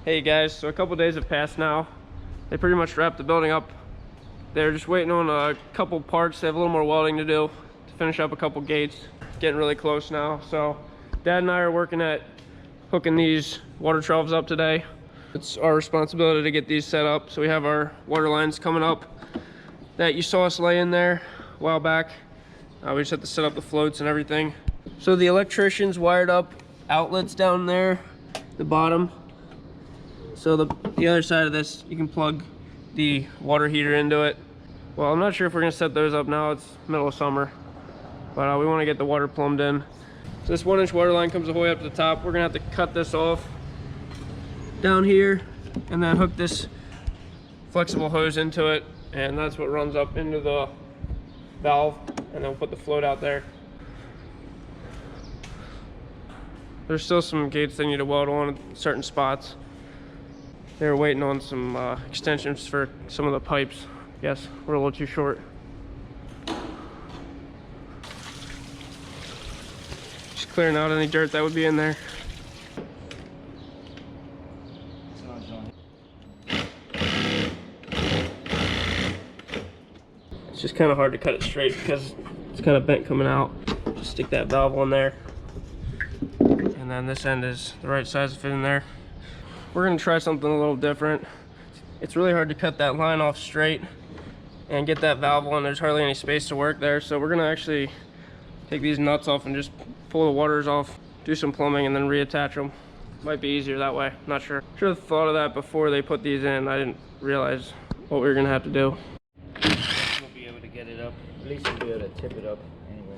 Hey guys, so a couple days have passed now. They pretty much wrapped the building up. They're just waiting on a couple parts. They have a little more welding to do to finish up a couple gates. Getting really close now. So Dad and I are working at hooking these water troughs up today. It's our responsibility to get these set up. So we have our water lines coming up that you saw us lay in there a while back. We just have to set up the floats and everything. So the electricians wired up outlets down there, the bottom. So the other side of this, you can plug the water heater into it. Well, I'm not sure if we're gonna set those up now. It's middle of summer, but we want to get the water plumbed in. So this 1-inch water line comes all the way up to the top. We're gonna have to cut this off down here and then hook this flexible hose into it, and that's what runs up into the valve, and then we'll put the float out there. There's still some gates they need to weld on in certain spots. They're waiting on some extensions for some of the pipes. Yes, we're a little too short. Just clearing out any dirt that would be in there. It's just kind of hard to cut it straight because it's kind of bent coming out. Just stick that valve on there. And then this end is the right size to fit in there. We're gonna try something a little different. It's really hard to cut that line off straight and get that valve on. There's hardly any space to work there. So we're gonna actually take these nuts off and just pull the waters off, do some plumbing, and then reattach them. Might be easier that way, not sure. Should have thought of that before they put these in. I didn't realize what we were gonna have to do. We'll be able to get it up. At least we'll be able to tip it up anyway.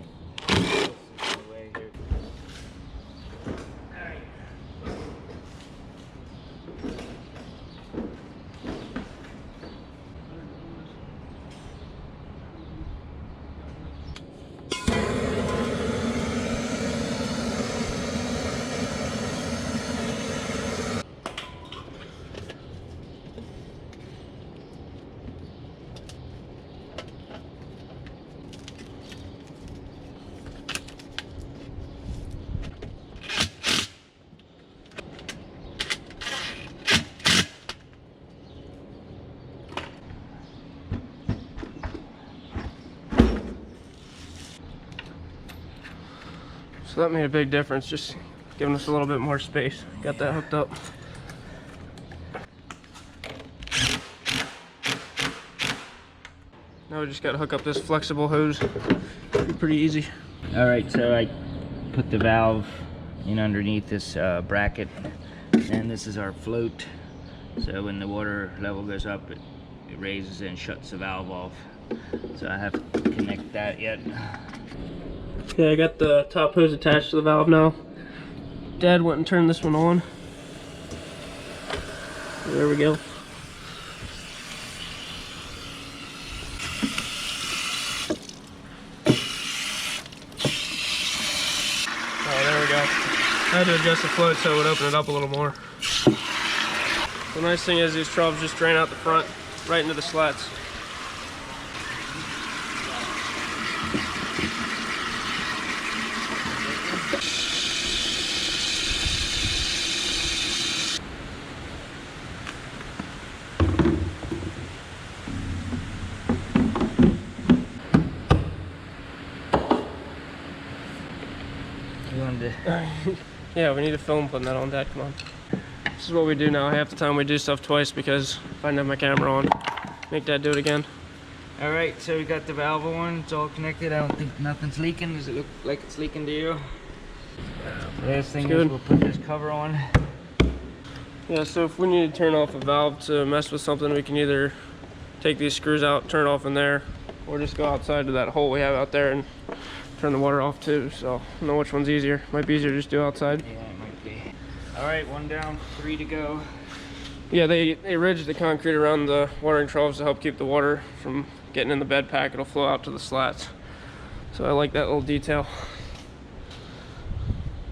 So that made a big difference, just giving us a little bit more space. Got that hooked up. Now we just got to hook up this flexible hose. Be pretty easy. All right, so I put the valve in underneath this bracket, and this is our float. So when the water level goes up, it raises and shuts the valve off. So I have to connect that yet. Okay, I got the top hose attached to the valve now. Dad went and turned this one on. There we go. Oh, there we go. I had to adjust the float so it would open it up a little more. The nice thing is these troughs just drain out the front, right into the slats. Yeah, we need to film putting that on, Dad. Come on. This is what we do now. Half the time we do stuff twice because if I didn't have my camera on, make Dad do it again. All right, so we got the valve on. It's all connected. I don't think nothing's leaking. Does it look like it's leaking to you? The last thing is we'll put this cover on. Yeah, so if we need to turn off a valve to mess with something, we can either take these screws out, turn it off in there, or just go outside to that hole we have out there and turn the water off too. So I don't know which one's easier. Might be easier to just do outside. Yeah, it might be. All right, 1 down, 3 to go. Yeah, they ridged the concrete around the watering troughs to help keep the water from getting in the bed pack. It'll flow out to the slats. So I like that little detail.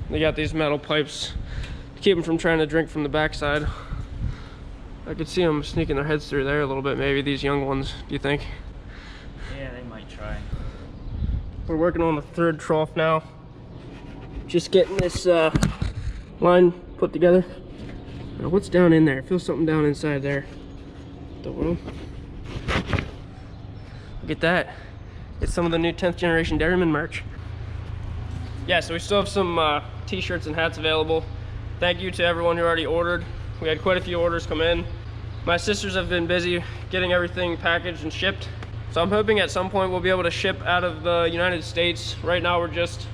They got these metal pipes to keep them from trying to drink from the backside. I could see them sneaking their heads through there a little bit, maybe these young ones, do you think? Yeah, they might try. We're working on the 3rd trough now. Just getting this line put together. Now what's down in there? I feel something down inside there. The world. Look at that. It's some of the new 10th generation Dairyman merch. Yeah, so we still have some t-shirts and hats available. Thank you to everyone who already ordered. We had quite a few orders come in. My sisters have been busy getting everything packaged and shipped. So I'm hoping at some point we'll be able to ship out of the United States. Right now we're just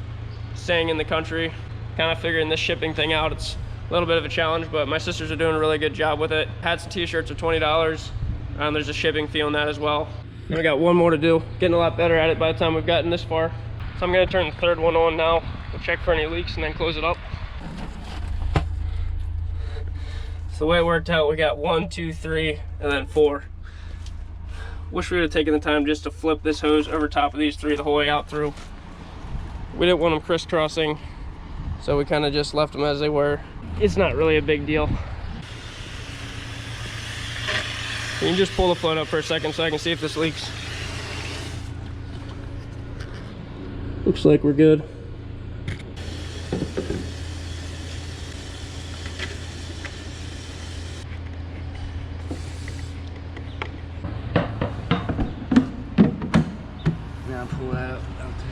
staying in the country, kind of figuring this shipping thing out. It's a little bit of a challenge, but my sisters are doing a really good job with it. Hats and t-shirts are $20. There's a shipping fee on that as well. And we got one more to do. Getting a lot better at it by the time we've gotten this far. So I'm gonna turn the third one on now. We'll check for any leaks and then close it up. So the way it worked out, we got 1, 2, 3, and then 4. Wish we would have taken the time just to flip this hose over top of these 3 the whole way out through. We didn't want them crisscrossing, so we kind of just left them as they were. It's not really a big deal. You can just pull the float up for a second so I can see if this leaks. Looks like we're good. Now pull that up out there.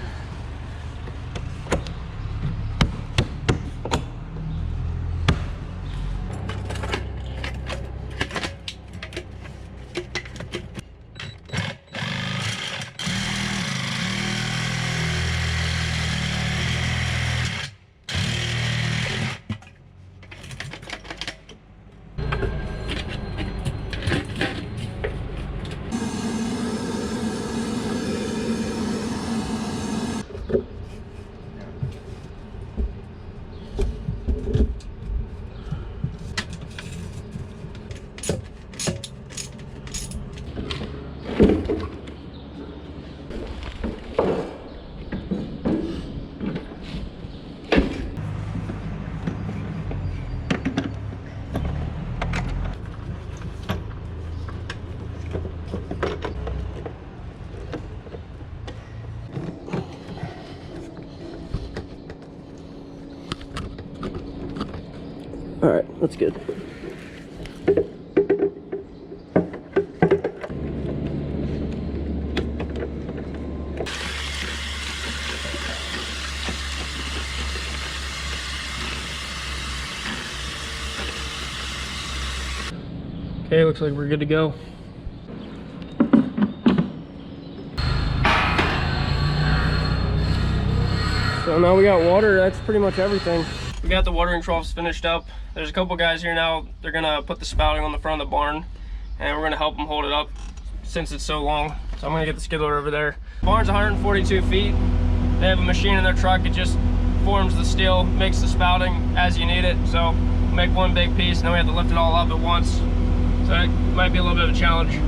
All right, that's good. Okay, looks like we're good to go. So now we got water, that's pretty much everything. We got the watering troughs finished up. There's a couple guys here now. They're gonna put the spouting on the front of the barn and we're gonna help them hold it up since it's so long. So I'm gonna get the skid loader over there. The barn's 142 feet. They have a machine in their truck. It just forms the steel, makes the spouting as you need it. So make one big piece and then we have to lift it all up at once. So it might be a little bit of a challenge.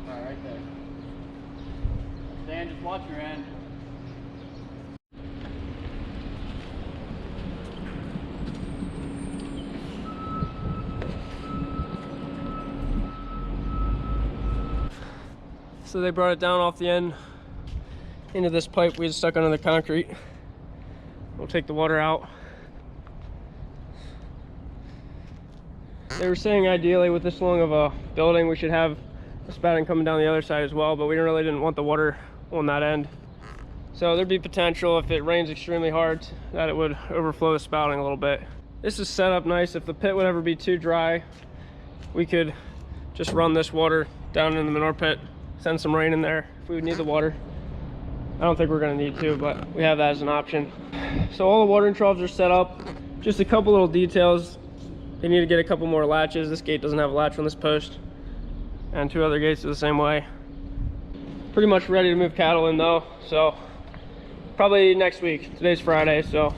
Right there. Dan, just watch your end. So they brought it down off the end into this pipe we had stuck under the concrete. We'll take the water out. They were saying ideally with this long of a building we should have the spouting coming down the other side as well, but we really didn't want the water on that end. So there'd be potential if it rains extremely hard that it would overflow the spouting a little bit. This is set up nice. If the pit would ever be too dry, we could just run this water down in the manure pit, send some rain in there if we would need the water. I don't think we're gonna need to, but we have that as an option. So all the watering troughs are set up. Just a couple little details. They need to get a couple more latches. This gate doesn't have a latch on this post, and 2 other gates are the same way. Pretty much ready to move cattle in though, so probably next week. Today's Friday, so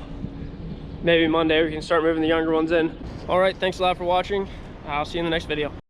maybe Monday we can start moving the younger ones in. All right, thanks a lot for watching. I'll see you in the next video.